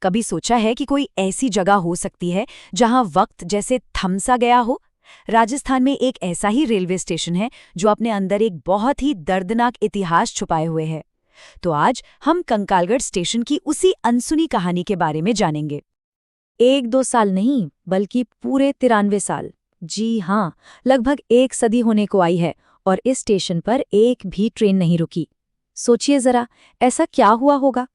कभी सोचा है कि कोई ऐसी जगह हो सकती है जहां वक्त जैसे थम सा गया हो? राजस्थान में एक ऐसा ही रेलवे स्टेशन है जो अपने अंदर एक बहुत ही दर्दनाक इतिहास छुपाए हुए है। तो आज हम कंकालगढ़ स्टेशन की उसी अनसुनी कहानी के बारे में जानेंगे। 1-2 साल नहीं, बल्कि पूरे 93 साल। जी हाँ, लगभग 1 सदी होने को आई है और इस स्टेशन पर एक भी ट्रेन नहीं रुकी। सोचिए जरा, ऐसा क्या हुआ होगा?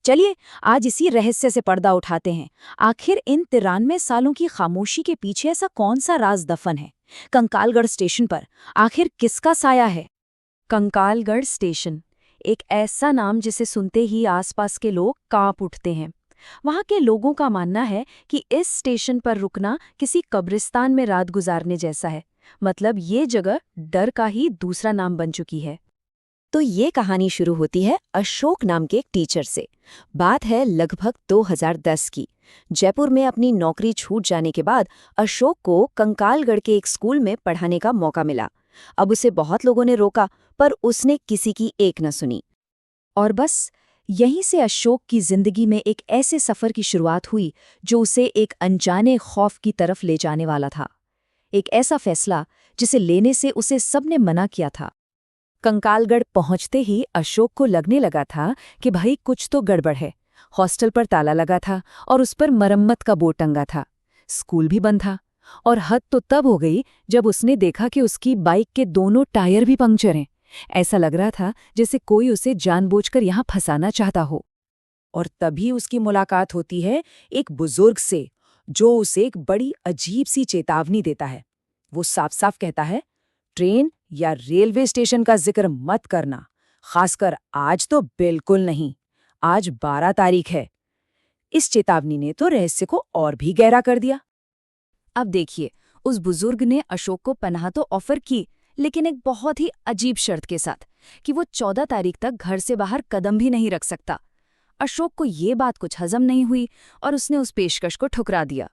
चलिए आज इसी रहस्य से पर्दा उठाते हैं। आखिर इन 93 सालों की खामोशी के पीछे ऐसा कौन सा राज दफन है? कंकालगढ़ स्टेशन पर आखिर किसका साया है? कंकालगढ़ स्टेशन, एक ऐसा नाम जिसे सुनते ही आसपास के लोग कांप उठते हैं। वहाँ के लोगों का मानना है कि इस स्टेशन पर रुकना किसी कब्रिस्तान में रात गुजारने जैसा है। मतलब ये जगह डर का ही दूसरा नाम बन चुकी है। तो ये कहानी शुरू होती है अशोक नाम के एक टीचर से। बात है लगभग 2010 की। जयपुर में अपनी नौकरी छूट जाने के बाद अशोक को कंकालगढ़ के एक स्कूल में पढ़ाने का मौका मिला। अब उसे बहुत लोगों ने रोका, पर उसने किसी की एक न सुनी। और बस यहीं से अशोक की जिंदगी में एक ऐसे सफर की शुरुआत हुई जो उसे एक अनजाने खौफ की तरफ ले जाने वाला था। एक ऐसा फैसला जिसे लेने से उसे सबने मना किया था। कंकालगढ़ पहुंचते ही अशोक को लगने लगा था कि भाई कुछ तो गड़बड़ है। हॉस्टल पर ताला लगा था और उस पर मरम्मत का बोर्ड टंगा था। स्कूल भी बंद था। और हद तो तब हो गई जब उसने देखा कि उसकी बाइक के दोनों टायर भी पंक्चर हैं। ऐसा लग रहा था जैसे कोई उसे जानबूझकर यहाँ फंसाना चाहता हो। और तभी उसकी मुलाकात होती है एक बुजुर्ग से, जो उसे एक बड़ी अजीब सी चेतावनी देता है। वो साफ साफ कहता है, ट्रेन या रेलवे स्टेशन का जिक्र मत करना, खासकर आज तो बिल्कुल नहीं। आज 12 तारीख है। इस चेतावनी ने तो रहस्य को और भी गहरा कर दिया। अब देखिए, उस बुजुर्ग ने अशोक को पनाह तो ऑफर की, लेकिन एक बहुत ही अजीब शर्त के साथ कि वो 14 तारीख तक घर से बाहर कदम भी नहीं रख सकता। अशोक को ये बात कुछ हजम नहीं हुई और उसने उस पेशकश को ठुकरा दिया।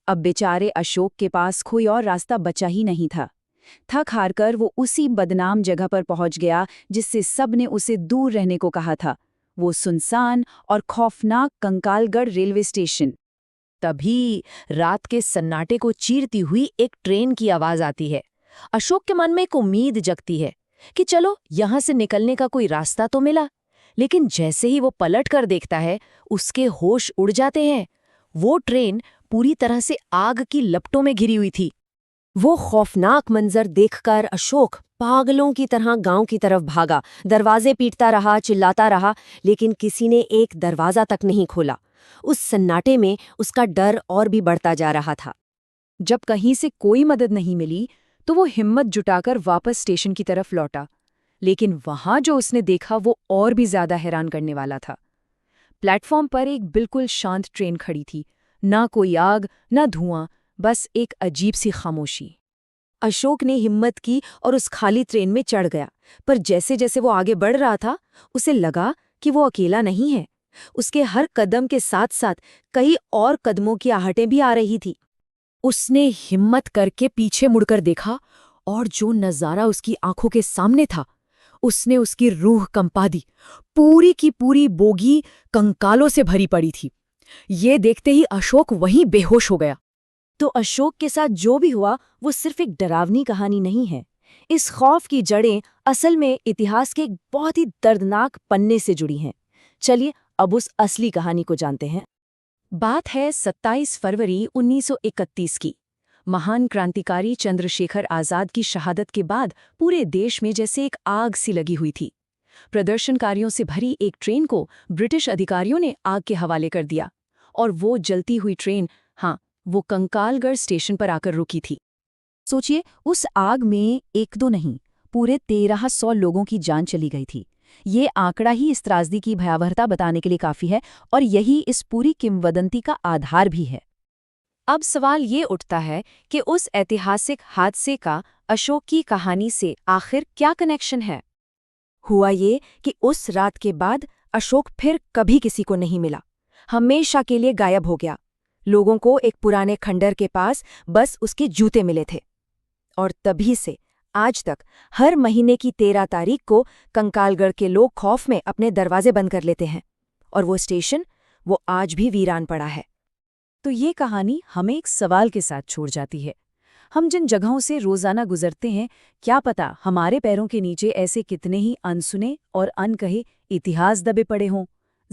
अब बेचारे अशोक के पास कोई और रास्ता बचा ही नहीं था। थक हारकर वो उसी बदनाम जगह पर पहुंच गया जिससे सबने उसे दूर रहने को कहा था, वो सुनसान और खौफनाक कंकालगढ़ रेलवे स्टेशन। तभी रात के सन्नाटे को चीरती हुई एक ट्रेन की आवाज आती है। अशोक के मन में एक उम्मीद जगती है कि चलो यहां से निकलने का कोई रास्ता तो मिला। लेकिन जैसे ही वो पलट कर देखता है, उसके होश उड़ जाते हैं। वो ट्रेन पूरी तरह से आग की लपटों में घिरी हुई थी। वो खौफनाक मंजर देखकर अशोक पागलों की तरह गांव की तरफ भागा। दरवाजे पीटता रहा, चिल्लाता रहा, लेकिन किसी ने एक दरवाजा तक नहीं खोला। उस सन्नाटे में उसका डर और भी बढ़ता जा रहा था। जब कहीं से कोई मदद नहीं मिली तो वो हिम्मत जुटाकर वापस स्टेशन की तरफ लौटा। लेकिन वहां जो उसने देखा वो और भी ज्यादा हैरान करने वाला था। प्लेटफॉर्म पर एक बिल्कुल शांत ट्रेन खड़ी थी। ना कोई आग, ना धुआं, बस एक अजीब सी खामोशी। अशोक ने हिम्मत की और उस खाली ट्रेन में चढ़ गया। पर जैसे जैसे वो आगे बढ़ रहा था, उसे लगा कि वो अकेला नहीं है। उसके हर कदम के साथ साथ कई और कदमों की आहटें भी आ रही थी। उसने हिम्मत करके पीछे मुड़कर देखा और जो नजारा उसकी आंखों के सामने था, उसने उसकी रूह कंपा दी। पूरी की पूरी बोगी कंकालों से भरी पड़ी थी। ये देखते ही अशोक वहीं बेहोश हो गया। तो अशोक के साथ जो भी हुआ वो सिर्फ एक डरावनी कहानी नहीं है। इस खौफ की जड़ें असल में इतिहास के एक बहुत ही दर्दनाक पन्ने से जुड़ी हैं। चलिए अब उस असली कहानी को जानते हैं। बात है 27 फरवरी 1931 की। महान क्रांतिकारी चंद्रशेखर आजाद की शहादत के बाद पूरे देश में जैसे एक आग सी लगी हुई थी। प्रदर्शनकारियों से भरी एक ट्रेन को ब्रिटिश अधिकारियों ने आग के हवाले कर दिया और वो जलती हुई ट्रेन, हाँ, वो कंकालगढ़ स्टेशन पर आकर रुकी थी। सोचिए, उस आग में एक दो नहीं, पूरे 1300 लोगों की जान चली गई थी। ये आंकड़ा ही इस त्रासदी की भयावहता बताने के लिए काफी है और यही इस पूरी किंवदंती का आधार भी है। अब सवाल ये उठता है कि उस ऐतिहासिक हादसे का अशोक की कहानी से आखिर क्या कनेक्शन है? हुआ ये कि उस रात के बाद अशोक फिर कभी किसी को नहीं मिला। हमेशा के लिए गायब हो गया। लोगों को एक पुराने खंडर के पास बस उसके जूते मिले थे। और तभी से आज तक हर महीने की 13 तारीख को कंकालगढ़ के लोग खौफ में अपने दरवाजे बंद कर लेते हैं। और वो स्टेशन, वो आज भी वीरान पड़ा है। तो ये कहानी हमें एक सवाल के साथ छोड़ जाती है। हम जिन जगहों से रोजाना गुजरते हैं, क्या पता हमारे पैरों के नीचे ऐसे कितने ही अनसुने और अनकहे इतिहास दबे पड़े हों,